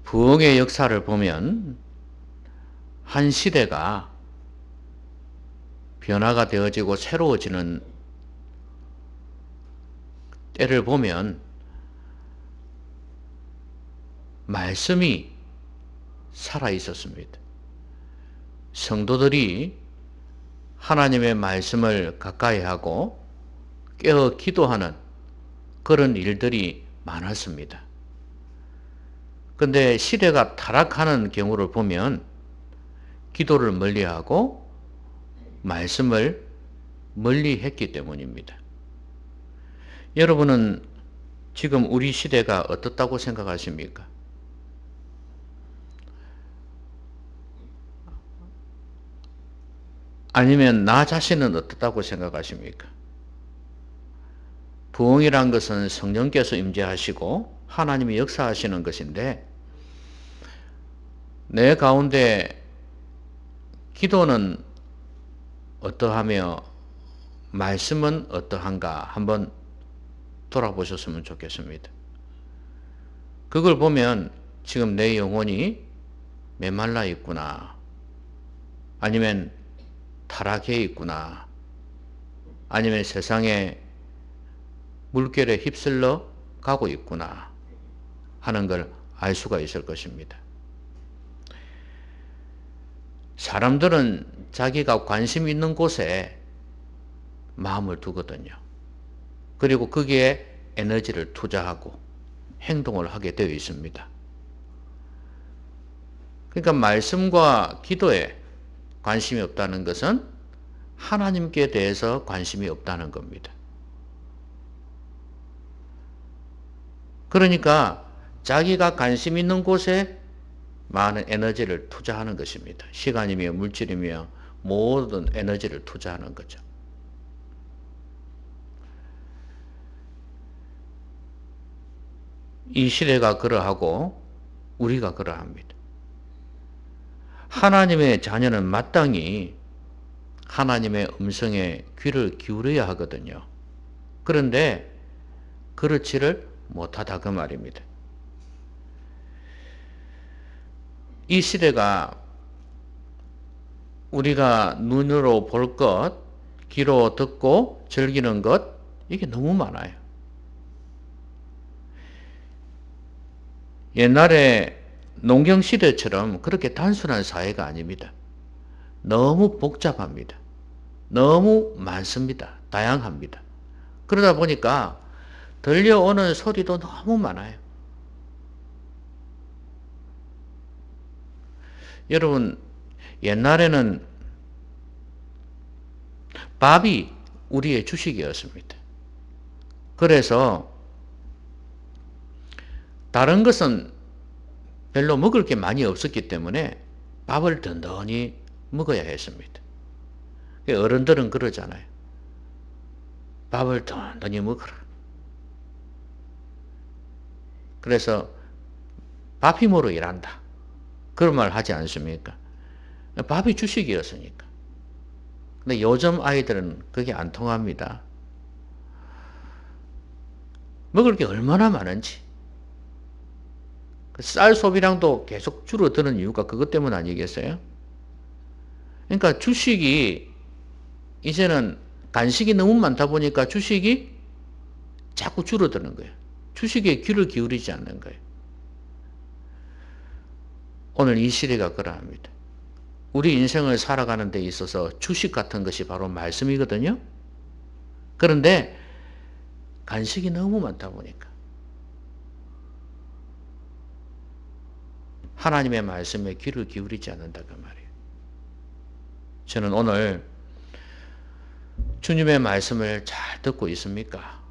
부흥의 역사를 보면 한 시대가 변화가 되어지고 새로워지는 때를 보면 말씀이 살아 있었습니다. 성도들이 하나님의 말씀을 가까이 하고 깨어 기도하는 그런 일들이 많았습니다. 그런데 시대가 타락하는 경우를 보면 기도를 멀리하고 말씀을 멀리했기 때문입니다. 여러분은 지금 우리 시대가 어떻다고 생각하십니까? 아니면 나 자신은 어떻다고 생각하십니까? 부흥이란 것은 성령께서 임재하시고 하나님이 역사하시는 것인데 내 가운데 기도는 어떠하며 말씀은 어떠한가 한번 돌아보셨으면 좋겠습니다. 그걸 보면 지금 내 영혼이 메말라 있구나. 아니면 타락해 있구나. 아니면 세상에 물결에 휩쓸려 가고 있구나 하는 걸 알 수가 있을 것입니다. 사람들은 자기가 관심 있는 곳에 마음을 두거든요. 그리고 거기에 에너지를 투자하고 행동을 하게 되어 있습니다. 그러니까 말씀과 기도에 관심이 없다는 것은 하나님께 대해서 관심이 없다는 겁니다. 그러니까 자기가 관심 있는 곳에 많은 에너지를 투자하는 것입니다. 시간이며 물질이며 모든 에너지를 투자하는 거죠. 이 시대가 그러하고 우리가 그러합니다. 하나님의 자녀는 마땅히 하나님의 음성에 귀를 기울여야 하거든요. 그런데 그렇지를 못하다 그 말입니다. 이 시대가 우리가 눈으로 볼 것, 귀로 듣고 즐기는 것, 이게 너무 많아요. 옛날에 농경시대처럼 그렇게 단순한 사회가 아닙니다. 너무 복잡합니다. 너무 많습니다. 다양합니다. 그러다 보니까 들려오는 소리도 너무 많아요. 여러분, 옛날에는 밥이 우리의 주식이었습니다. 그래서 다른 것은 별로 먹을 게 많이 없었기 때문에 밥을 든든히 먹어야 했습니다. 어른들은 그러잖아요. 밥을 든든히 먹어라. 그래서 밥 힘으로 일한다. 그런 말 하지 않습니까? 밥이 주식이었으니까. 근데 요즘 아이들은 그게 안 통합니다. 먹을 게 얼마나 많은지. 쌀 소비량도 계속 줄어드는 이유가 그것 때문 아니겠어요? 그러니까 주식이 이제는 간식이 너무 많다 보니까 주식이 자꾸 줄어드는 거예요. 주식에 귀를 기울이지 않는 거예요. 오늘 이 시대가 그러합니다. 우리 인생을 살아가는 데 있어서 주식 같은 것이 바로 말씀이거든요. 그런데 간식이 너무 많다 보니까 하나님의 말씀에 귀를 기울이지 않는다 그 말이에요. 저는 오늘 주님의 말씀을 잘 듣고 있습니까?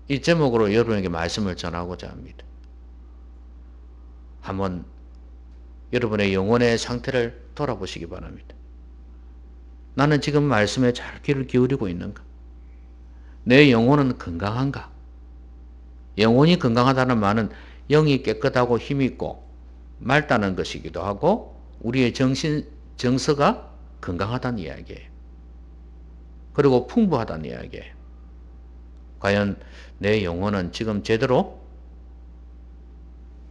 이 제목으로 여러분에게 말씀을 전하고자 합니다. 한번 여러분의 영혼의 상태를 돌아보시기 바랍니다. 나는 지금 말씀에 잘 귀를 기울이고 있는가? 내 영혼은 건강한가? 영혼이 건강하다는 말은 영이 깨끗하고 힘있고 맑다는 것이기도 하고 우리의 정서가 건강하다는 이야기예요. 그리고 풍부하다는 이야기예요. 과연 내 영혼은 지금 제대로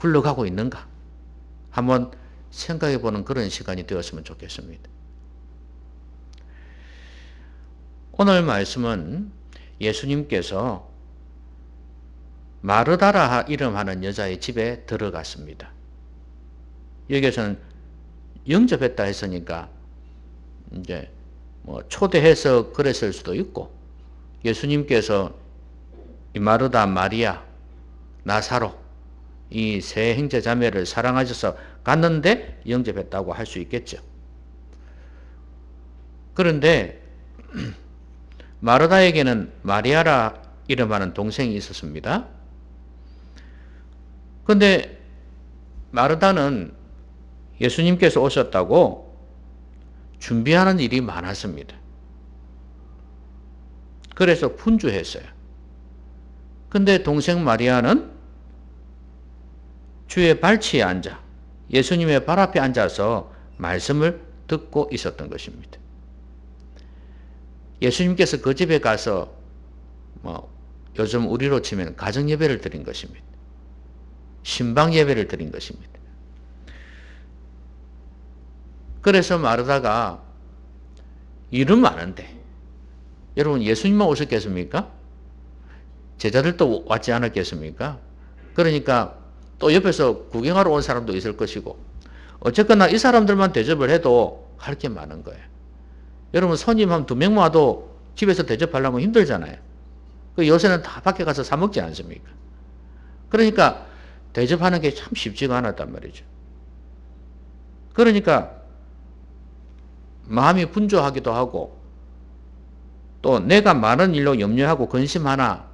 굴러가고 있는가? 한번 생각해 보는 그런 시간이 되었으면 좋겠습니다. 오늘 말씀은 예수님께서 마르다라 이름하는 여자의 집에 들어갔습니다. 여기에서는 영접했다 했으니까 이제 뭐 초대해서 그랬을 수도 있고, 예수님께서 이 마르다, 마리아, 나사로 이 세 형제 자매를 사랑하셔서 갔는데 영접했다고 할 수 있겠죠. 그런데 마르다에게는 마리아라 이름하는 동생이 있었습니다. 그런데 마르다는 예수님께서 오셨다고 준비하는 일이 많았습니다. 그래서 분주했어요. 근데 동생 마리아는 주의 발치에 앉아 예수님의 발 앞에 앉아서 말씀을 듣고 있었던 것입니다. 예수님께서 그 집에 가서 요즘 우리로 치면 가정 예배를 드린 것입니다. 신방 예배를 드린 것입니다. 그래서 마르다가 일은 많은데, 여러분 예수님만 오셨겠습니까? 제자들도 왔지 않았겠습니까? 그러니까 또 옆에서 구경하러 온 사람도 있을 것이고, 어쨌거나 이 사람들만 대접을 해도 할 게 많은 거예요. 여러분 손님 한 2명 와도 집에서 대접하려면 힘들잖아요. 요새는 다 밖에 가서 사 먹지 않습니까? 그러니까 대접하는 게 참 쉽지가 않았단 말이죠. 그러니까 마음이 분주하기도 하고, 또 내가 많은 일로 염려하고 근심하나,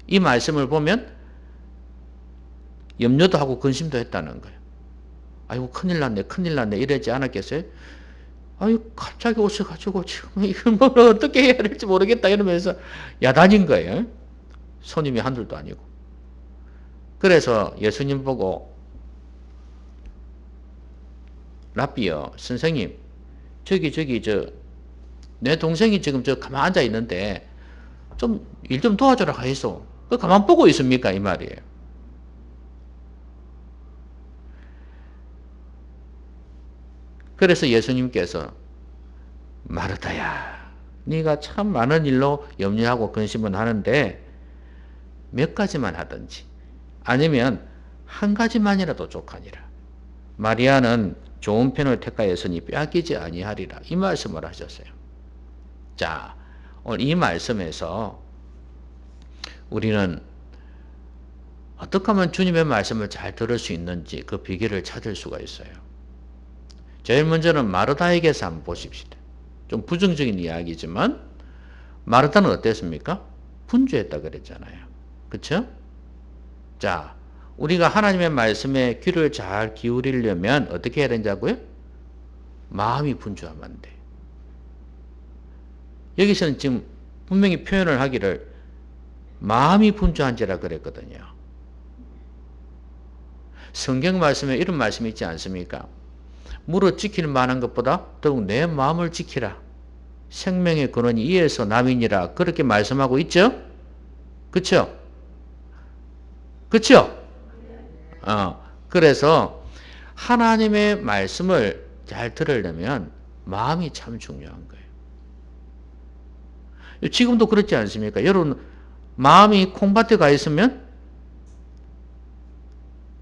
이 말씀을 보면 염려도 하고 근심도 했다는 거예요. 아이고 큰일 났네 큰일 났네 이러지 않았겠어요? 아유 갑자기 오셔가지고 지금 이걸 뭘 어떻게 해야 될지 모르겠다 이러면서 야단인 거예요. 손님이 한둘도 아니고. 그래서 예수님 보고, 랍비여, 선생님, 내 동생이 지금 가만 앉아 있는데 좀 일 좀 도와주라 하이소. 그 가만 보고 있습니까? 이 말이에요. 그래서 예수님께서 마르다야, 네가 참 많은 일로 염려하고 근심은 하는데 몇 가지만 하든지, 아니면 한 가지만이라도 족하니라. 마리아는 좋은 편을 택하였으니 빼앗기지 아니하리라. 이 말씀을 하셨어요. 자, 오늘 이 말씀에서 우리는 어떻게 하면 주님의 말씀을 잘 들을 수 있는지 그 비결을 찾을 수가 있어요. 제일 먼저는 마르다에게서 한번 보십시다. 좀 부정적인 이야기지만 마르다는 어땠습니까? 분주했다 그랬잖아요. 그렇죠? 자, 우리가 하나님의 말씀에 귀를 잘 기울이려면 어떻게 해야 되냐고요? 마음이 분주하면 안 돼. 여기서는 지금 분명히 표현을 하기를 마음이 분주한지라 그랬거든요. 성경 말씀에 이런 말씀이 있지 않습니까? 무릇 지킬 만한 것보다 더욱 내 마음을 지키라. 생명의 근원이 이에서 남이니라. 그렇게 말씀하고 있죠? 그쵸? 그쵸? 그래서 하나님의 말씀을 잘 들으려면 마음이 참 중요한 거예요. 지금도 그렇지 않습니까? 여러분, 마음이 콩밭에 가 있으면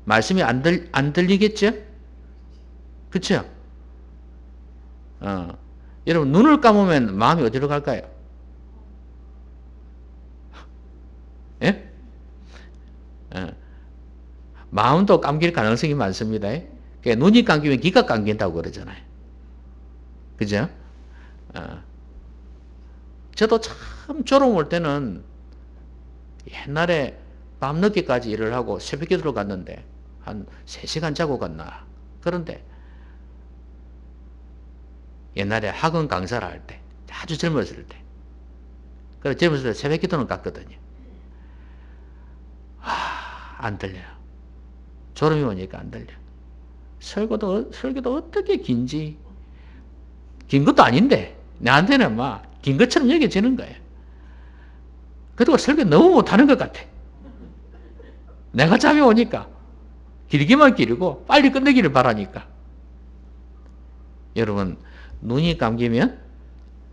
말씀이 안 들리겠죠? 그쵸? 여러분, 눈을 감으면 마음이 어디로 갈까요? 예? 마음도 감길 가능성이 많습니다. 그러니까 눈이 감기면 귀가 감긴다고 그러잖아요. 그죠? 저도 참 졸음 올 때는 옛날에 밤늦게까지 일을 하고 새벽에 들어갔는데 한 3시간 자고 갔나. 그런데 옛날에 학원 강사를 할 때, 아주 젊었을 때, 그래 젊었을 때 새벽 기도는 갔거든요. 안 들려요. 졸음이 오니까 안 들려. 설교도 어떻게 긴지. 긴 것도 아닌데 나한테는 막 긴 것처럼 여겨지는 거예요. 그리고 설교 너무 못하는 것 같아. 내가 잠이 오니까 길기만 길고 빨리 끝내기를 바라니까. 여러분, 눈이 감기면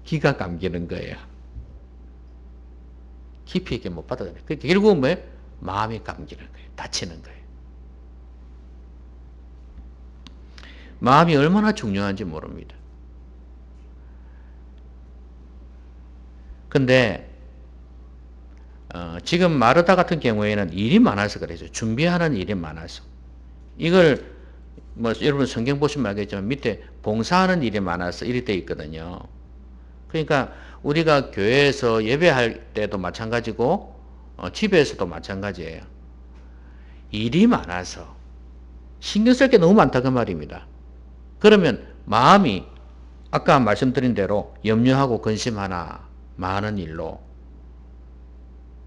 기가 감기는 거예요. 깊이 있게 못 받아들여요. 결국은 뭐예요? 마음이 감기는 거예요. 다치는 거예요. 마음이 얼마나 중요한지 모릅니다. 근데 지금 마르다 같은 경우에는 일이 많아서 그래요. 준비하는 일이 많아서. 이걸 뭐 여러분 성경 보시면 알겠지만 밑에 봉사하는 일이 많아서 이리 돼 있거든요. 그러니까 우리가 교회에서 예배할 때도 마찬가지고 집에서도 마찬가지예요. 일이 많아서 신경 쓸 게 너무 많다 그 말입니다. 그러면 마음이 아까 말씀드린 대로 염려하고 근심하나 많은 일로,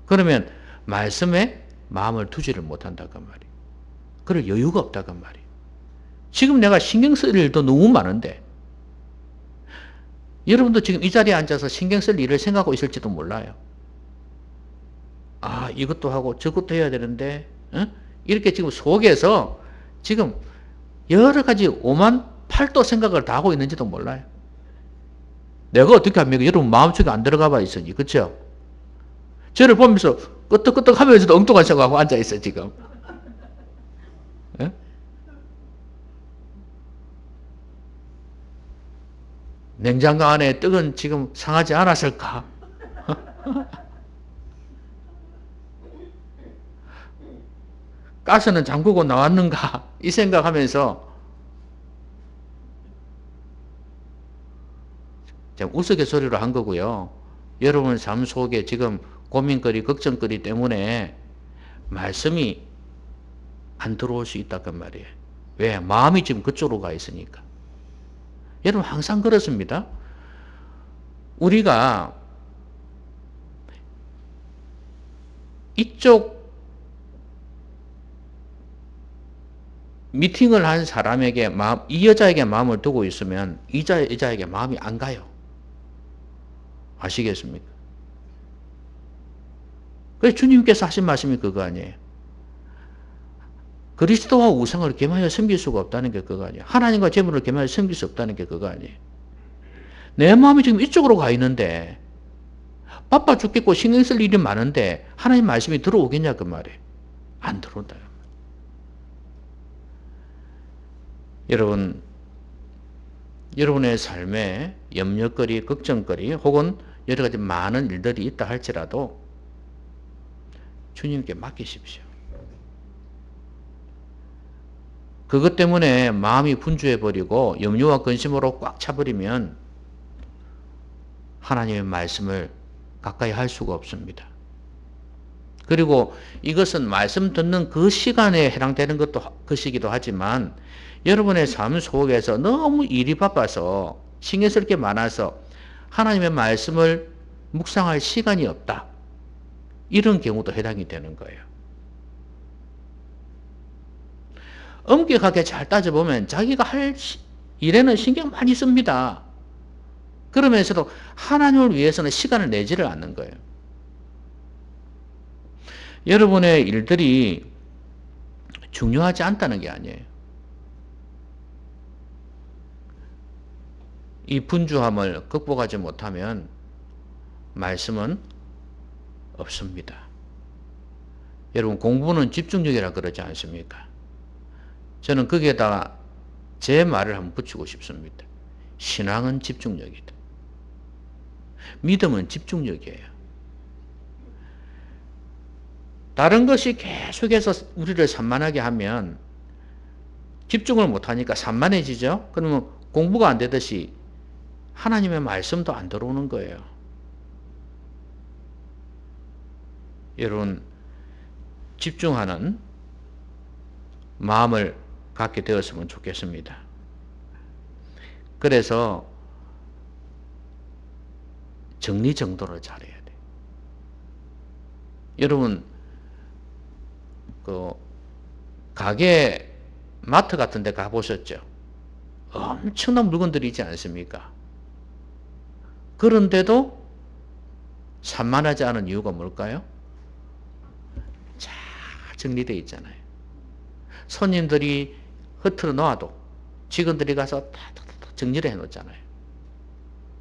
그러면 말씀에 마음을 두지를 못한다 그 말이에요. 그럴 여유가 없다 그 말이에요. 지금 내가 신경 쓸 일도 너무 많은데, 여러분도 지금 이 자리에 앉아서 신경 쓸 일을 생각하고 있을지도 몰라요. 아, 이것도 하고 저것도 해야 되는데, 이렇게 지금 속에서 지금 여러 가지 오만 팔도 생각을 다 하고 있는지도 몰라요. 내가 어떻게 합니까? 여러분 마음속에 안 들어가 봐 있으니, 그렇죠? 저를 보면서 끄떡끄떡 하면서도 엉뚱한 생각하고 앉아 있어 지금. 예? 냉장고 안에 떡은 지금 상하지 않았을까? 가스는 잠그고 나왔는가? 이 생각하면서 우스갯소리로 한 거고요. 여러분 삶 속에 지금 고민거리, 걱정거리 때문에 말씀이 안 들어올 수 있다는 말이에요. 왜? 마음이 지금 그쪽으로 가 있으니까. 여러분 항상 그렇습니다. 우리가 이쪽 미팅을 한 사람에게 이 여자에게 마음을 두고 있으면 이 여자에게 마음이 안 가요. 아시겠습니까? 그래서 주님께서 하신 말씀이 그거 아니에요. 그리스도와 우상을 겸하여 섬길 수가 없다는 게 그거 아니에요. 하나님과 재물을 겸하여 섬길 수 없다는 게 그거 아니에요. 내 마음이 지금 이쪽으로 가 있는데 바빠 죽겠고 신경 쓸 일이 많은데 하나님 말씀이 들어오겠냐 그 말이에요. 안 들어온다. 여러분, 여러분의 삶에 염려거리, 걱정거리 혹은 여러 가지 많은 일들이 있다 할지라도 주님께 맡기십시오. 그것 때문에 마음이 분주해버리고 염려와 근심으로 꽉 차버리면 하나님의 말씀을 가까이 할 수가 없습니다. 그리고 이것은 말씀 듣는 그 시간에 해당되는 것이기도 하지만 여러분의 삶 속에서 너무 일이 바빠서 신경 쓸 게 많아서 하나님의 말씀을 묵상할 시간이 없다. 이런 경우도 해당이 되는 거예요. 엄격하게 잘 따져보면 자기가 할 일에는 신경 많이 씁니다. 그러면서도 하나님을 위해서는 시간을 내지를 않는 거예요. 여러분의 일들이 중요하지 않다는 게 아니에요. 이 분주함을 극복하지 못하면 말씀은 없습니다. 여러분 공부는 집중력이라 그러지 않습니까? 저는 거기에다가 제 말을 한번 붙이고 싶습니다. 신앙은 집중력이다. 믿음은 집중력이에요. 다른 것이 계속해서 우리를 산만하게 하면 집중을 못하니까 산만해지죠? 그러면 공부가 안 되듯이 하나님의 말씀도 안 들어오는 거예요. 여러분, 집중하는 마음을 갖게 되었으면 좋겠습니다. 그래서 정리정돈을 잘해야 돼요. 여러분, 가게, 마트 같은 데 가보셨죠? 엄청난 물건들이 있지 않습니까? 그런데도 산만하지 않은 이유가 뭘까요? 잘 정리되어 있잖아요. 손님들이 흐트러 놓아도 직원들이 가서 다 정리를 해 놓잖아요.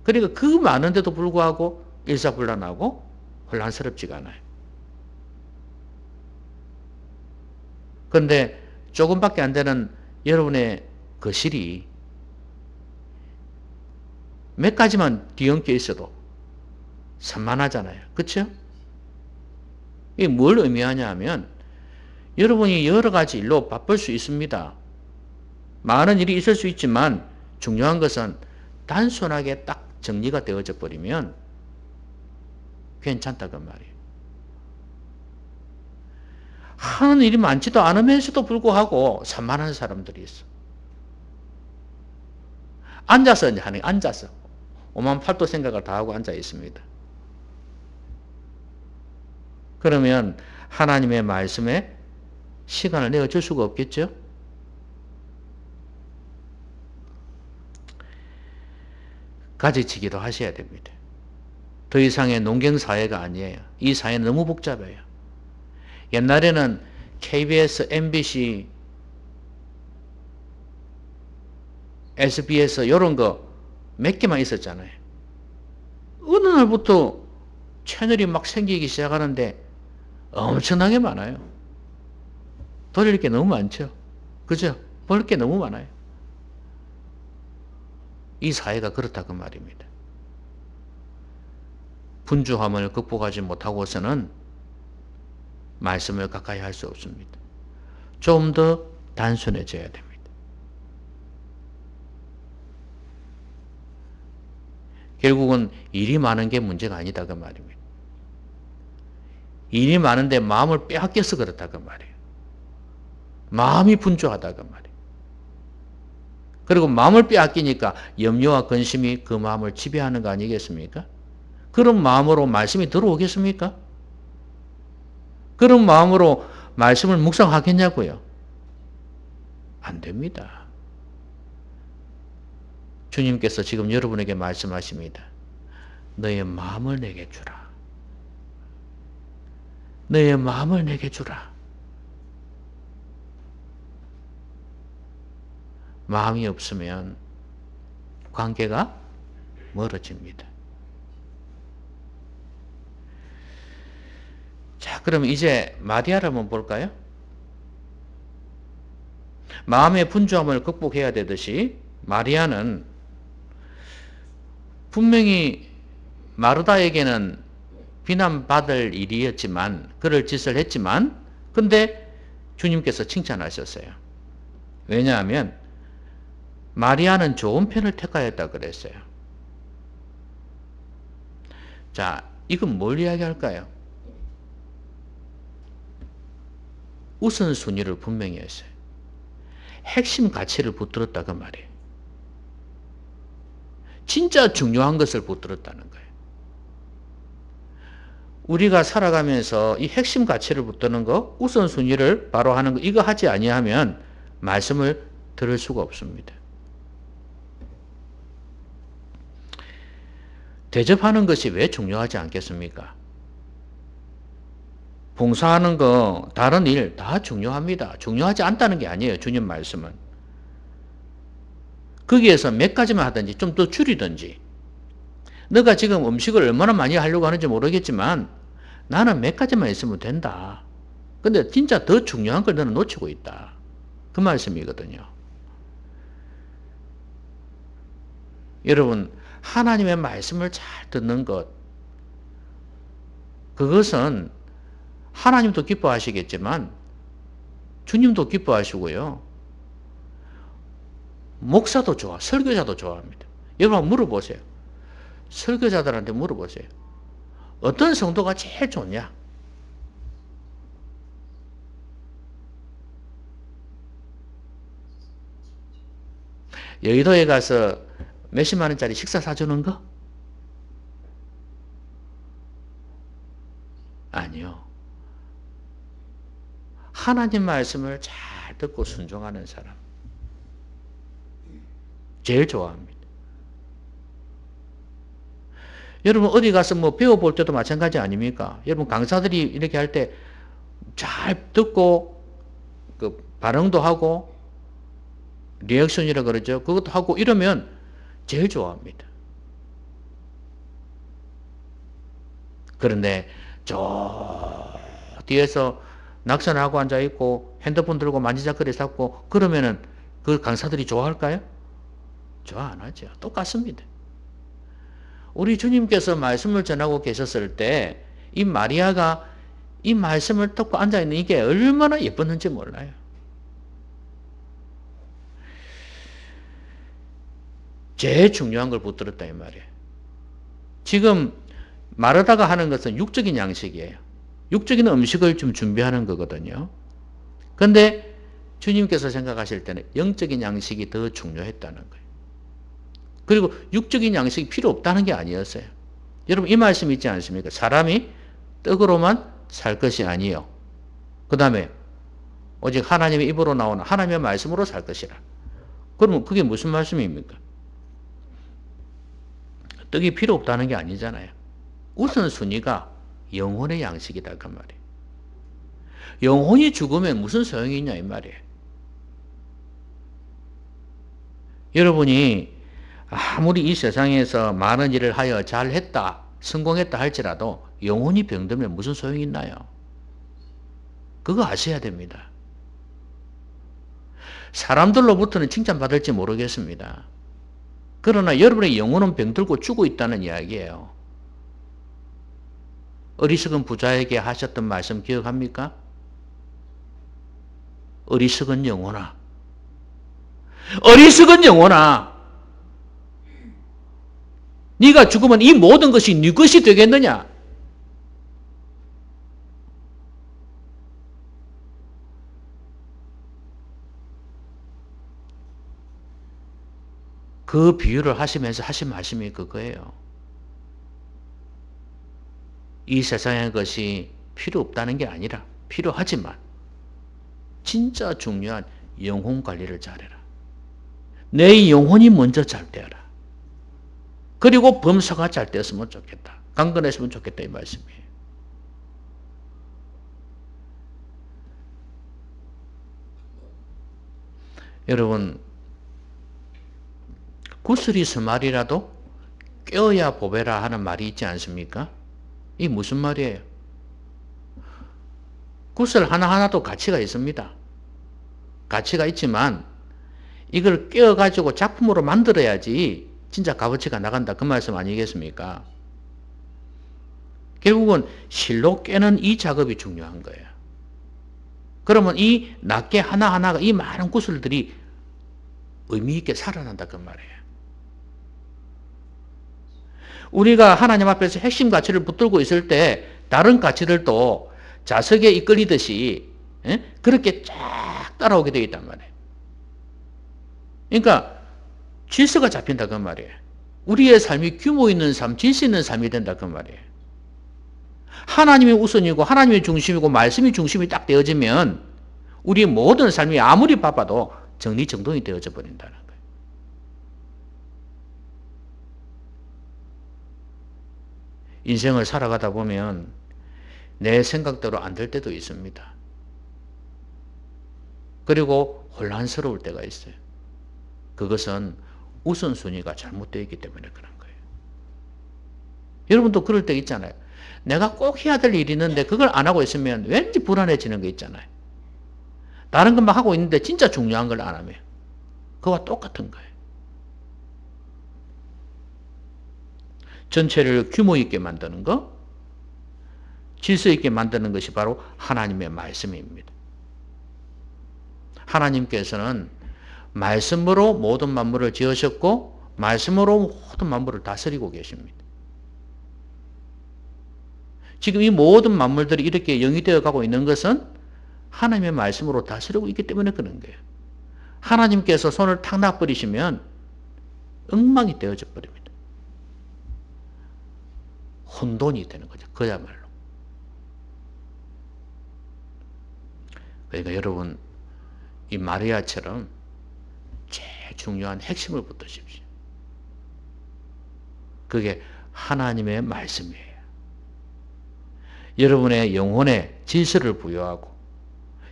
그러니까 그 많은데도 불구하고 일사불란하고 혼란스럽지가 않아요. 그런데 조금밖에 안 되는 여러분의 거실이 몇 가지만 뒤엉켜 있어도 산만하잖아요. 그렇죠? 이게 뭘 의미하냐 하면 여러분이 여러 가지 일로 바쁠 수 있습니다. 많은 일이 있을 수 있지만 중요한 것은 단순하게 딱 정리가 되어져 버리면 괜찮다 그 말이에요. 하는 일이 많지도 않으면서도 불구하고 산만한 사람들이 있어. 앉아서 이제 하는, 앉아서. 오만 팔도 생각을 다 하고 앉아 있습니다. 그러면 하나님의 말씀에 시간을 내어줄 수가 없겠죠? 가지치기도 하셔야 됩니다. 더 이상의 농경사회가 아니에요. 이 사회는 너무 복잡해요. 옛날에는 KBS, MBC, SBS 이런 거 몇 개만 있었잖아요. 어느 날부터 채널이 막 생기기 시작하는데 엄청나게 많아요. 돌릴 게 너무 많죠. 그죠? 볼 게 너무 많아요. 이 사회가 그렇다 그 말입니다. 분주함을 극복하지 못하고서는 말씀을 가까이 할 수 없습니다. 좀 더 단순해져야 됩니다. 결국은 일이 많은 게 문제가 아니다 그 말입니다. 일이 많은데 마음을 빼앗겨서 그렇다 그 말이에요. 마음이 분주하다 그 말이에요. 그리고 마음을 빼앗기니까 염려와 근심이 그 마음을 지배하는 거 아니겠습니까? 그런 마음으로 말씀이 들어오겠습니까? 그런 마음으로 말씀을 묵상하겠냐고요? 안 됩니다. 주님께서 지금 여러분에게 말씀하십니다. 너의 마음을 내게 주라. 너의 마음을 내게 주라. 마음이 없으면 관계가 멀어집니다. 자, 그럼 이제 마리아를 한번 볼까요? 마음의 분주함을 극복해야 되듯이 마리아는 분명히 마르다에게는 비난받을 일이었지만 그럴 짓을 했지만 근데 주님께서 칭찬하셨어요. 왜냐하면 마리아는 좋은 편을 택하였다 그랬어요. 자, 이건 뭘 이야기할까요? 우선순위를 분명히 했어요. 핵심 가치를 붙들었다 그 말이에요. 진짜 중요한 것을 붙들었다는 거예요. 우리가 살아가면서 이 핵심 가치를 붙드는 거, 우선순위를 바로 하는 거, 이거 하지 아니하면 말씀을 들을 수가 없습니다. 대접하는 것이 왜 중요하지 않겠습니까? 봉사하는 거, 다른 일 다 중요합니다. 중요하지 않다는 게 아니에요. 주님 말씀은. 거기에서 몇 가지만 하든지 좀 더 줄이든지 너가 지금 음식을 얼마나 많이 하려고 하는지 모르겠지만 나는 몇 가지만 있으면 된다. 근데 진짜 더 중요한 걸 너는 놓치고 있다. 그 말씀이거든요. 여러분 하나님의 말씀을 잘 듣는 것 그것은 하나님도 기뻐하시겠지만 주님도 기뻐하시고요. 목사도 좋아, 설교자도 좋아합니다. 여러분 한번 물어보세요. 설교자들한테 물어보세요. 어떤 성도가 제일 좋냐? 여의도에 가서 몇십만 원짜리 식사 사주는 거? 아니요. 하나님 말씀을 잘 듣고 순종하는 사람. 제일 좋아합니다. 여러분 어디 가서 뭐 배워볼 때도 마찬가지 아닙니까? 여러분 강사들이 이렇게 할 때 잘 듣고 그 반응도 하고 리액션이라 그러죠. 그것도 하고 이러면 제일 좋아합니다. 그런데 저 뒤에서 낙선하고 앉아있고 핸드폰 들고 만지작거리 잡고 그러면은 그 강사들이 좋아할까요? 좋아 안 하죠. 똑같습니다. 우리 주님께서 말씀을 전하고 계셨을 때 이 마리아가 이 말씀을 듣고 앉아있는 이게 얼마나 예뻤는지 몰라요. 제일 중요한 걸 붙들었다 이 말이에요. 지금 마르다가 하는 것은 육적인 양식이에요. 육적인 음식을 좀 준비하는 거거든요. 근데 주님께서 생각하실 때는 영적인 양식이 더 중요했다는 거예요. 그리고 육적인 양식이 필요 없다는 게 아니었어요. 여러분 이 말씀 있지 않습니까? 사람이 떡으로만 살 것이 아니요. 그 다음에 오직 하나님의 입으로 나오는 하나님의 말씀으로 살 것이라. 그러면 그게 무슨 말씀입니까? 떡이 필요 없다는 게 아니잖아요. 우선순위가 영혼의 양식이다 그 말이에요. 영혼이 죽으면 무슨 소용이 있냐 이 말이에요. 여러분이 아무리 이 세상에서 많은 일을 하여 잘했다, 성공했다 할지라도 영혼이 병들면 무슨 소용이 있나요? 그거 아셔야 됩니다. 사람들로부터는 칭찬받을지 모르겠습니다. 그러나 여러분의 영혼은 병들고 죽어 있다는 이야기예요. 어리석은 부자에게 하셨던 말씀 기억합니까? 어리석은 영혼아. 어리석은 영혼아. 네가 죽으면 이 모든 것이 네 것이 되겠느냐? 그 비유를 하시면서 하신 말씀이 그거예요. 이 세상의 것이 필요 없다는 게 아니라 필요하지만 진짜 중요한 영혼 관리를 잘해라. 내 영혼이 먼저 잘 되어라. 그리고 범사가 잘 되었으면 좋겠다. 강건했으면 좋겠다 이 말씀이에요. 여러분 구슬이 스말이라도 껴야 보배라 하는 말이 있지 않습니까? 이 무슨 말이에요? 구슬 하나하나도 가치가 있습니다. 가치가 있지만 이걸 껴가지고 작품으로 만들어야지 진짜 값어치가 나간다 그 말씀 아니겠습니까? 결국은 실로 깨는 이 작업이 중요한 거예요. 그러면 이 낱개 하나하나가 이 많은 구슬들이 의미 있게 살아난다 그 말이에요. 우리가 하나님 앞에서 핵심 가치를 붙들고 있을 때 다른 가치들도 자석에 이끌리듯이 그렇게 쫙 따라오게 되어 있단 말이에요. 그러니까 질서가 잡힌다 그 말이에요. 우리의 삶이 규모 있는 삶, 질서 있는 삶이 된다 그 말이에요. 하나님이 우선이고 하나님이 중심이고 말씀이 중심이 딱 되어지면 우리의 모든 삶이 아무리 바빠도 정리정돈이 되어져 버린다는 거예요. 인생을 살아가다 보면 내 생각대로 안 될 때도 있습니다. 그리고 혼란스러울 때가 있어요. 그것은 우선순위가 잘못되어 있기 때문에 그런 거예요. 여러분도 그럴 때 있잖아요. 내가 꼭 해야 될 일이 있는데 그걸 안 하고 있으면 왠지 불안해지는 거 있잖아요. 다른 것만 하고 있는데 진짜 중요한 걸 안 하면 그와 똑같은 거예요. 전체를 규모 있게 만드는 것, 질서 있게 만드는 것이 바로 하나님의 말씀입니다. 하나님께서는 말씀으로 모든 만물을 지으셨고 말씀으로 모든 만물을 다스리고 계십니다. 지금 이 모든 만물들이 이렇게 영이 되어 가고 있는 것은 하나님의 말씀으로 다스리고 있기 때문에 그런 거예요. 하나님께서 손을 탁 놔버리시면 엉망이 되어져 버립니다. 혼돈이 되는 거죠. 그야말로. 그러니까 여러분 이 마리아처럼 제일 중요한 핵심을 붙드십시오. 그게 하나님의 말씀이에요. 여러분의 영혼에 질서를 부여하고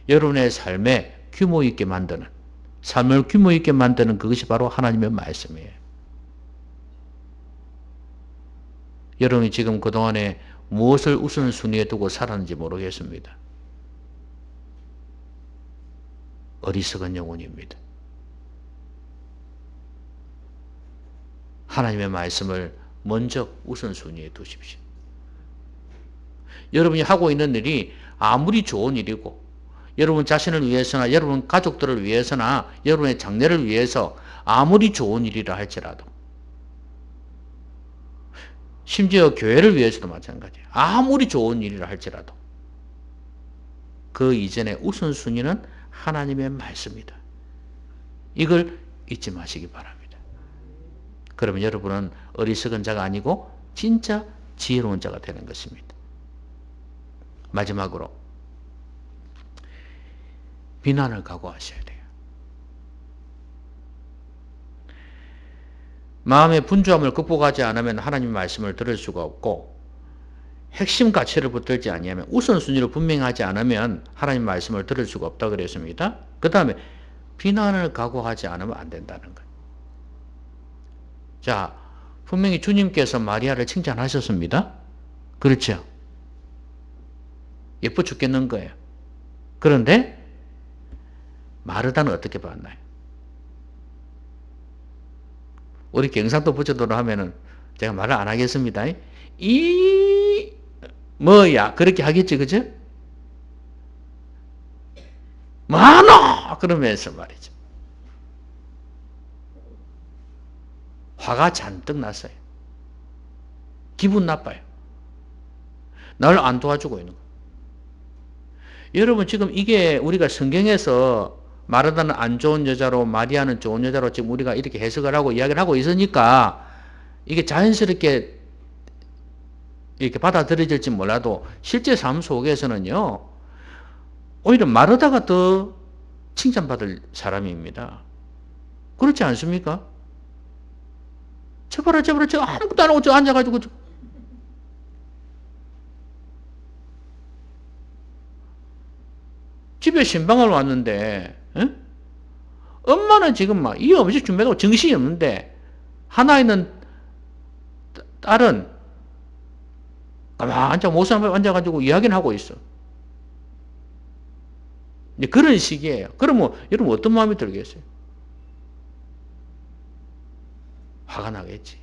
여러분의 삶에 규모 있게 만드는, 삶을 규모 있게 만드는 그것이 바로 하나님의 말씀이에요. 여러분이 지금 그동안에 무엇을 우선순위에 두고 살았는지 모르겠습니다. 어리석은 영혼입니다. 하나님의 말씀을 먼저 우선순위에 두십시오. 여러분이 하고 있는 일이 아무리 좋은 일이고 여러분 자신을 위해서나 여러분 가족들을 위해서나 여러분의 장래를 위해서 아무리 좋은 일이라 할지라도 심지어 교회를 위해서도 마찬가지예요. 아무리 좋은 일이라 할지라도 그 이전에 우선순위는 하나님의 말씀이다. 이걸 잊지 마시기 바랍니다. 그러면 여러분은 어리석은 자가 아니고 진짜 지혜로운 자가 되는 것입니다. 마지막으로 비난을 각오하셔야 돼요. 마음의 분주함을 극복하지 않으면 하나님의 말씀을 들을 수가 없고 핵심 가치를 붙들지 아니하면 우선순위를 분명히 하지 않으면 하나님 말씀을 들을 수가 없다고 그랬습니다. 그 다음에 비난을 각오하지 않으면 안 된다는 거예요. 자, 분명히 주님께서 마리아를 칭찬하셨습니다. 그렇죠? 예뻐 죽겠는 거예요. 그런데 마르다는 어떻게 봤나요? 우리 경상도 부처도로 하면은 제가 말을 안 하겠습니다. 이 뭐야 그렇게 하겠지, 그죠? 많어 그러면서 말이죠. 화가 잔뜩 났어요. 기분 나빠요. 나를 안 도와주고 있는 거예요. 여러분 지금 이게 우리가 성경에서 마르다는 안 좋은 여자로 마리아는 좋은 여자로 지금 우리가 이렇게 해석을 하고 이야기를 하고 있으니까 이게 자연스럽게 이렇게 받아들여질지 몰라도 실제 삶 속에서는요 오히려 마르다가 더 칭찬받을 사람입니다. 그렇지 않습니까? 저봐라 저 아무것도 안 하고 저 앉아가지고 집에 신방을 왔는데 에? 엄마는 지금 막 이 음식 준비하고 정신이 없는데 하나 있는 딸은 가만 앉아 모습 앞에 앉아가지고 이야기를 하고 있어. 이제 그런 식이에요. 그러면 여러분 어떤 마음이 들겠어요? 화가 나겠지.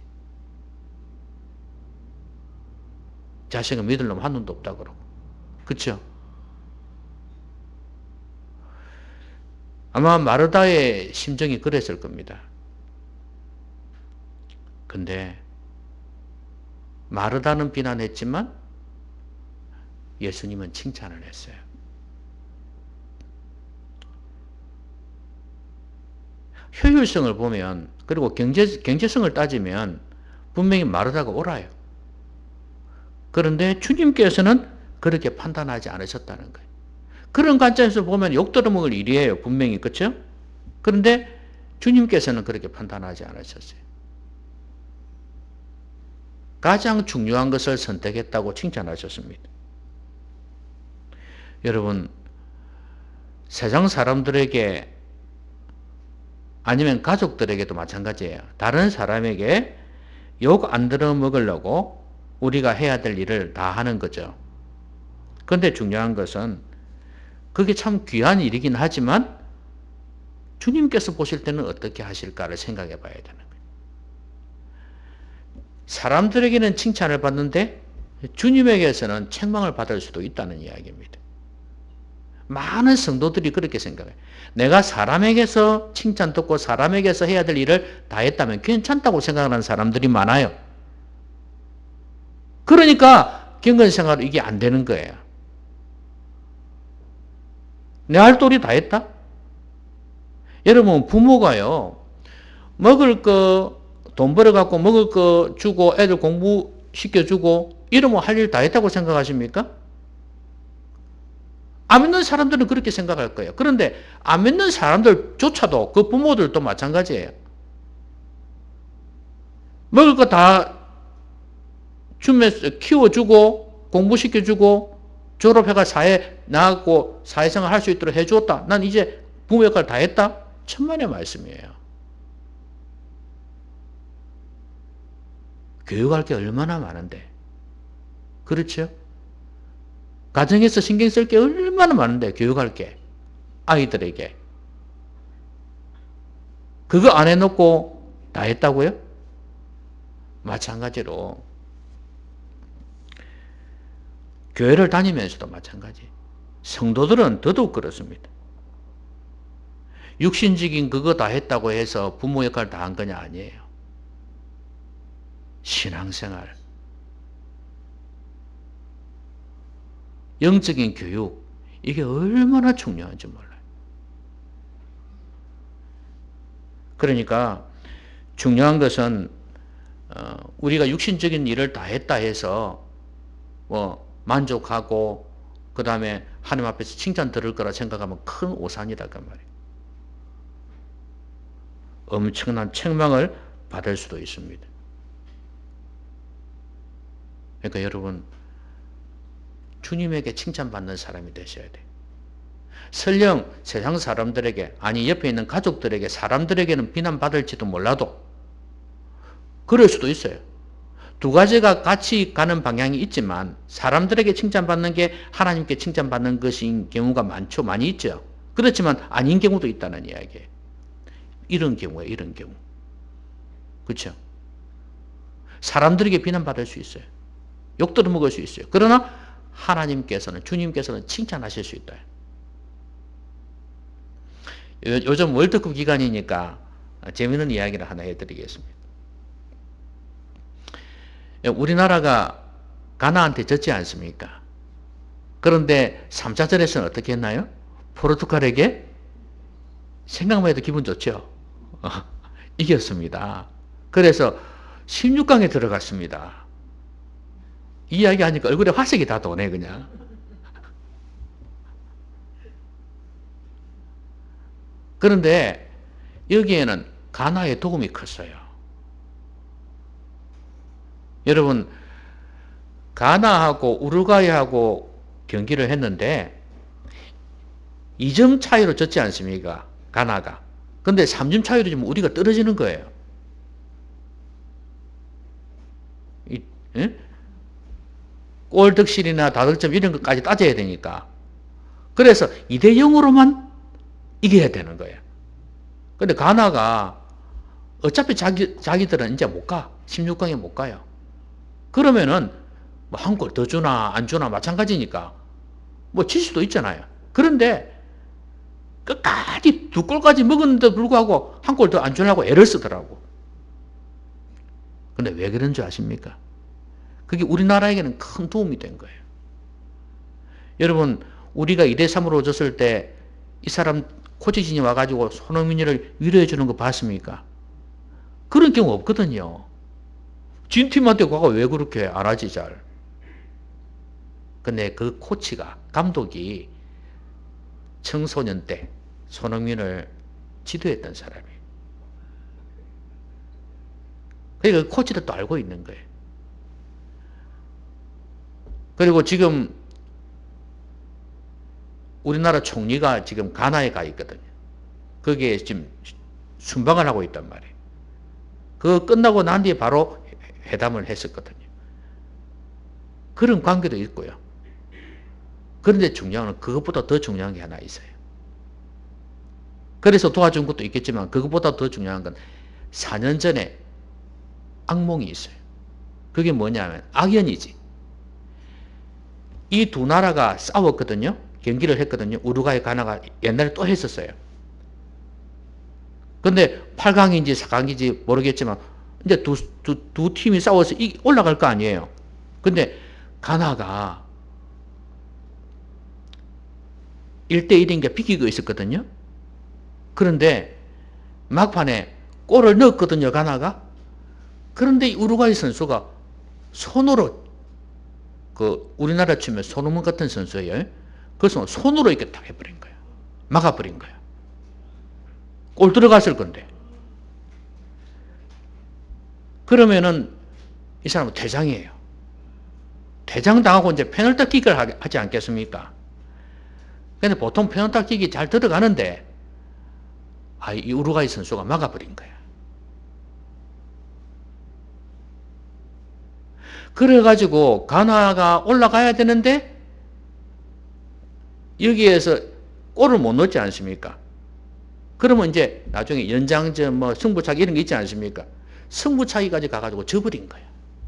자식을 믿을 놈 한 놈도 없다 그러고. 그렇죠? 아마 마르다의 심정이 그랬을 겁니다. 근데 마르다는 비난했지만 예수님은 칭찬을 했어요. 효율성을 보면 그리고 경제성을 따지면 분명히 마르다가 옳아요. 그런데 주님께서는 그렇게 판단하지 않으셨다는 거예요. 그런 관점에서 보면 욕들어먹을 일이에요. 분명히. 그렇죠? 그런데 주님께서는 그렇게 판단하지 않으셨어요. 가장 중요한 것을 선택했다고 칭찬하셨습니다. 여러분 세상 사람들에게 아니면 가족들에게도 마찬가지예요. 다른 사람에게 욕 안 들어먹으려고 우리가 해야 될 일을 다 하는 거죠. 그런데 중요한 것은 그게 참 귀한 일이긴 하지만 주님께서 보실 때는 어떻게 하실까를 생각해 봐야 되는 거예요. 사람들에게는 칭찬을 받는데 주님에게서는 책망을 받을 수도 있다는 이야기입니다. 많은 성도들이 그렇게 생각해요. 내가 사람에게서 칭찬 듣고 사람에게서 해야 될 일을 다 했다면 괜찮다고 생각하는 사람들이 많아요. 그러니까 경건생활 이게 안 되는 거예요. 내 할 도리 다 했다? 여러분 부모가요. 먹을 거 돈 벌어갖고 먹을 거 주고 애들 공부 시켜주고 이러면 할 일 다 했다고 생각하십니까? 안 믿는 사람들은 그렇게 생각할 거예요. 그런데 안 믿는 사람들조차도 그 부모들도 마찬가지예요. 먹을 거 다 주면서 키워주고 공부시켜주고 졸업해가 사회 나가고 사회생활 할 수 있도록 해주었다. 난 이제 부모 역할 다 했다? 천만의 말씀이에요. 교육할 게 얼마나 많은데. 그렇죠? 가정에서 신경 쓸 게 얼마나 많은데, 교육할 게. 아이들에게. 그거 안 해놓고 다 했다고요? 마찬가지로 교회를 다니면서도 마찬가지. 성도들은 더더욱 그렇습니다. 육신적인 그거 다 했다고 해서 부모 역할 다 한 거냐? 아니에요. 신앙생활, 영적인 교육, 이게 얼마나 중요한지 몰라요. 그러니까 중요한 것은 우리가 육신적인 일을 다 했다 해서 뭐 만족하고 그 다음에 하나님 앞에서 칭찬 들을 거라 생각하면 큰 오산이다 그 말이에요. 엄청난 책망을 받을 수도 있습니다. 그러니까 여러분, 주님에게 칭찬받는 사람이 되셔야 돼요. 설령 세상 사람들에게, 아니 옆에 있는 가족들에게, 사람들에게는 비난받을지도 몰라도 그럴 수도 있어요. 두 가지가 같이 가는 방향이 있지만 사람들에게 칭찬받는 게 하나님께 칭찬받는 것인 경우가 많죠. 많이 있죠. 그렇지만 아닌 경우도 있다는 이야기예요. 이런 경우에 이런 경우. 그렇죠? 사람들에게 비난받을 수 있어요. 욕 들어먹을 수 있어요. 그러나 하나님께서는, 주님께서는 칭찬하실 수 있다. 요즘 월드컵 기간이니까 재미있는 이야기를 하나 해드리겠습니다. 우리나라가 가나한테 졌지 않습니까? 그런데 3차전에서는 어떻게 했나요? 포르투갈에게 생각만 해도 기분 좋죠? 이겼습니다. 그래서 16강에 들어갔습니다. 이 이야기 하니까 얼굴에 화색이 다 도네 그냥. 그런데 여기에는 가나의 도움이 컸어요. 여러분, 가나하고 우루과이하고 경기를 했는데 2점 차이로 졌지 않습니까? 가나가. 근데 3점 차이로 지금 우리가 떨어지는 거예요. 골 득실이나 다득점 이런 것까지 따져야 되니까. 그래서 2대 0으로만 이겨야 되는 거예요. 근데 가나가 어차피 자기들은 이제 못 가. 16강에 못 가요. 그러면은 뭐 한 골 더 주나 안 주나 마찬가지니까 뭐 질 수도 있잖아요. 그런데 끝까지 2골까지 먹었는데도 불구하고 한 골 더 안 주려고 애를 쓰더라고. 근데 왜 그런 줄 아십니까? 그게 우리나라에게는 큰 도움이 된 거예요. 여러분, 우리가 2대 3으로 졌을 때 이 사람 코치진이 와가지고 손흥민이를 위로해 주는 거 봤습니까? 그런 경우 없거든요. 진 팀한테 가가 왜 그렇게 안 하지 잘. 근데 그 코치가, 감독이 청소년 때 손흥민을 지도했던 사람이에요. 그러니까 그 코치도 또 알고 있는 거예요. 그리고 지금 우리나라 총리가 지금 가나에 가 있거든요. 거기에 지금 순방을 하고 있단 말이에요. 그거 끝나고 난 뒤에 바로 회담을 했었거든요. 그런 관계도 있고요. 그런데 중요한 건 그것보다 더 중요한 게 하나 있어요. 그래서 도와준 것도 있겠지만 그것보다 더 중요한 건 4년 전에 악몽이 있어요. 그게 뭐냐면 악연이지. 이 두 나라가 싸웠거든요. 경기를 했거든요. 우루과이 가나가 옛날에 또 했었어요. 근데 8강인지 4강인지 모르겠지만 이제 두 팀이 싸워서 올라갈 거 아니에요. 근데 가나가 1대1인 게 비기고 있었거든요. 그런데 막판에 골을 넣었거든요. 가나가. 그런데 우루과이 선수가 손으로, 그 우리나라 치면 손흥민 같은 선수예요. 그래서 손으로 이렇게 딱 해버린 거야. 막아버린 거야. 골 들어갔을 건데. 그러면은 이 사람은 퇴장이에요. 퇴장 당하고 이제 페널티킥을 하지 않겠습니까? 근데 보통 페널티킥이 잘 들어가는데 이 우루과이 선수가 막아버린 거야. 그래가지고 가나가 올라가야 되는데 여기에서 골을 못 넣지 않습니까? 그러면 이제 나중에 연장전 뭐 승부차기 이런 게 있지 않습니까? 승부차기까지 가가지고 져버린 거야.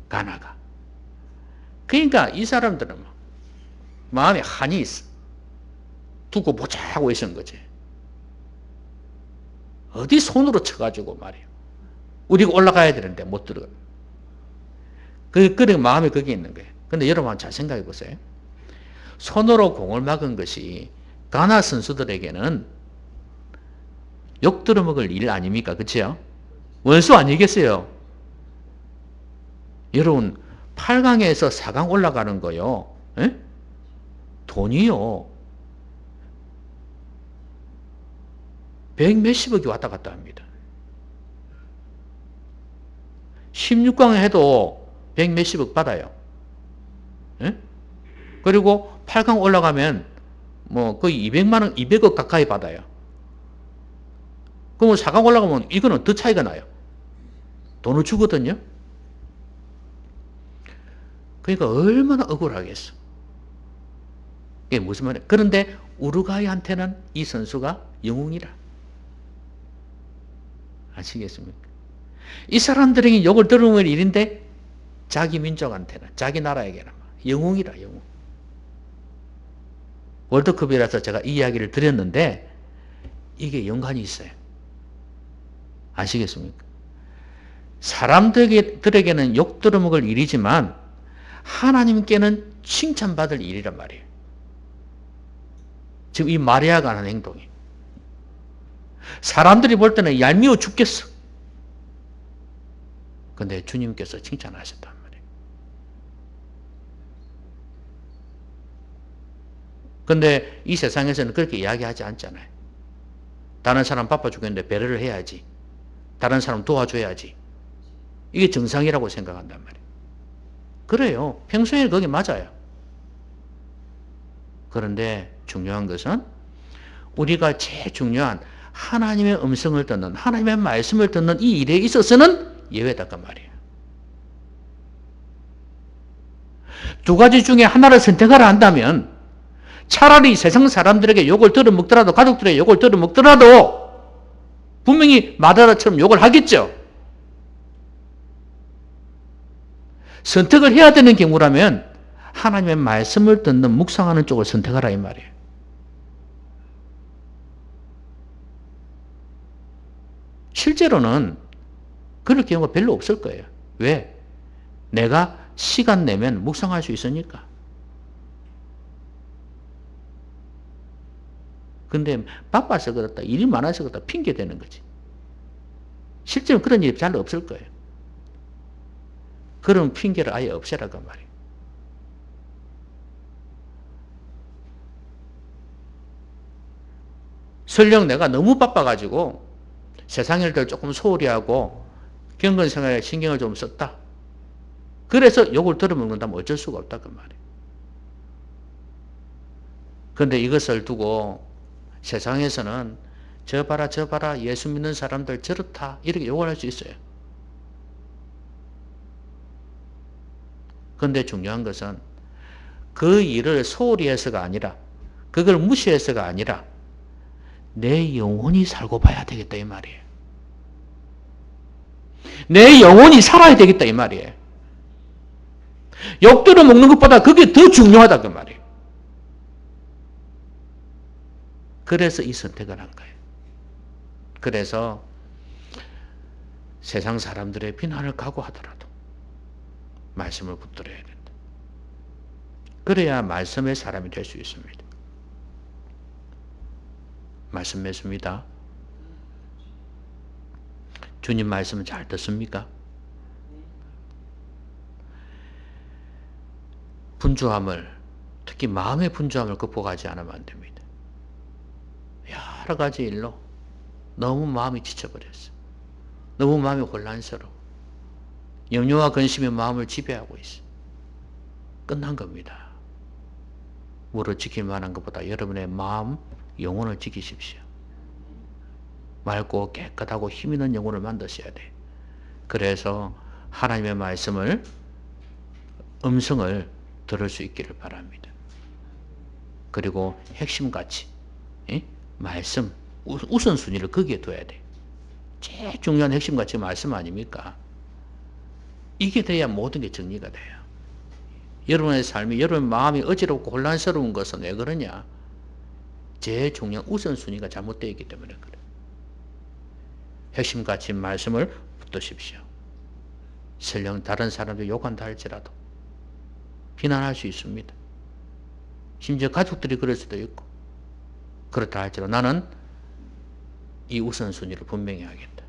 가나가. 그러니까 이 사람들은 마음에 한이 있어. 두고 보자 하고 있은 거지. 어디 손으로 쳐가지고 말이야. 우리가 올라가야 되는데 못 들어가. 그래 마음이 거기 있는 거예요. 근데 여러분 잘 생각해 보세요. 손으로 공을 막은 것이 가나 선수들에게는 욕 들어먹을 일 아닙니까? 그치요? 원수 아니겠어요? 여러분 8강에서 4강 올라가는 거요. 에? 돈이요. 100 몇십억이 왔다 갔다 합니다. 16강 해도 100 몇십억 받아요. 에? 그리고 8강 올라가면 뭐 거의 200만 원, 200억 가까이 받아요. 그럼 4강 올라가면 이거는 더 차이가 나요. 돈을 주거든요. 그러니까 얼마나 억울하겠어. 이게 무슨 말이에요? 그런데 우루과이한테는 이 선수가 영웅이라. 아시겠습니까? 이 사람들에게 욕을 들으면 일인데 자기 민족한테는, 자기 나라에게는 영웅이라, 영웅. 월드컵이라서 제가 이 이야기를 드렸는데 이게 연관이 있어요. 아시겠습니까? 사람들에게는 욕 들어먹을 일이지만 하나님께는 칭찬받을 일이란 말이에요. 지금 이 마리아가 하는 행동이. 사람들이 볼 때는 얄미워 죽겠어. 근데 주님께서 칭찬하셨단 말이에요. 근데 이 세상에서는 그렇게 이야기하지 않잖아요. 다른 사람 바빠 죽겠는데 배려를 해야지. 다른 사람 도와줘야지. 이게 정상이라고 생각한단 말이에요. 그래요. 평소에 그게 맞아요. 그런데 중요한 것은 우리가 제일 중요한 하나님의 음성을 듣는, 하나님의 말씀을 듣는 이 일에 있어서는 예외다 그 말이에요. 두 가지 중에 하나를 선택하라 한다면 차라리 세상 사람들에게 욕을 들어먹더라도, 가족들에게 욕을 들어먹더라도 분명히 마다라처럼 욕을 하겠죠. 선택을 해야 되는 경우라면 하나님의 말씀을 듣는, 묵상하는 쪽을 선택하라 이 말이에요. 실제로는 그럴 경우가 별로 없을 거예요. 왜? 내가 시간 내면 묵상할 수 있으니까. 근데 바빠서 그렇다, 일이 많아서 그렇다 핑계 대는 거지. 실제로 그런 일이 잘 없을 거예요. 그런 핑계를 아예 없애라고 말이에요. 설령 내가 너무 바빠가지고 세상 일들 조금 소홀히 하고 경건 생활에 신경을 좀 썼다. 그래서 욕을 들어먹는다면 어쩔 수가 없다 그 말이에요. 그런데 이것을 두고 세상에서는 저 봐라 저 봐라 예수 믿는 사람들 저렇다 이렇게 욕을 할 수 있어요. 그런데 중요한 것은 그 일을 소홀히 해서가 아니라, 그걸 무시해서가 아니라 내 영혼이 살고 봐야 되겠다 이 말이에요. 내 영혼이 살아야 되겠다 이 말이에요. 욕 들어먹는 것보다 그게 더 중요하다 그 말이에요. 그래서 이 선택을 한 거예요. 그래서 세상 사람들의 비난을 각오하더라도 말씀을 붙들어야 된다. 그래야 말씀의 사람이 될 수 있습니다. 말씀 맺습니다. 주님 말씀은 잘 듣습니까? 분주함을, 특히 마음의 분주함을 극복하지 않으면 안 됩니다. 여러 가지 일로 너무 마음이 지쳐버렸어. 너무 마음이 혼란스러워. 염려와 근심이 마음을 지배하고 있어. 끝난 겁니다. 물을 지킬 만한 것보다 여러분의 마음, 영혼을 지키십시오. 맑고 깨끗하고 힘있는 영혼을 만드셔야 돼. 그래서 하나님의 말씀을, 음성을 들을 수 있기를 바랍니다. 그리고 핵심같이 말씀, 우선순위를 거기에 둬야 돼. 제일 중요한 핵심같이 말씀 아닙니까? 이게 돼야 모든 게 정리가 돼요. 여러분의 삶이, 여러분의 마음이 어지럽고 혼란스러운 것은 왜 그러냐? 제일 중요한 우선순위가 잘못되어 있기 때문에 그래. 핵심같이 말씀을 붙드십시오. 설령 다른 사람들 욕한다 할지라도 비난할 수 있습니다. 심지어 가족들이 그럴 수도 있고, 그렇다 할지라도 나는 이 우선순위를 분명히 하겠다.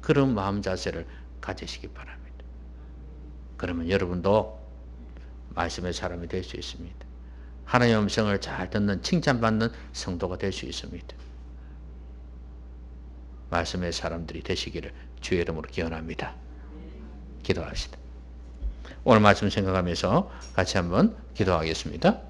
그런 마음 자세를 가지시기 바랍니다. 그러면 여러분도 말씀의 사람이 될 수 있습니다. 하나님의 음성을 잘 듣는, 칭찬받는 성도가 될 수 있습니다. 말씀의 사람들이 되시기를 주의 이름으로 기원합니다. 기도합시다. 오늘 말씀 생각하면서 같이 한번 기도하겠습니다.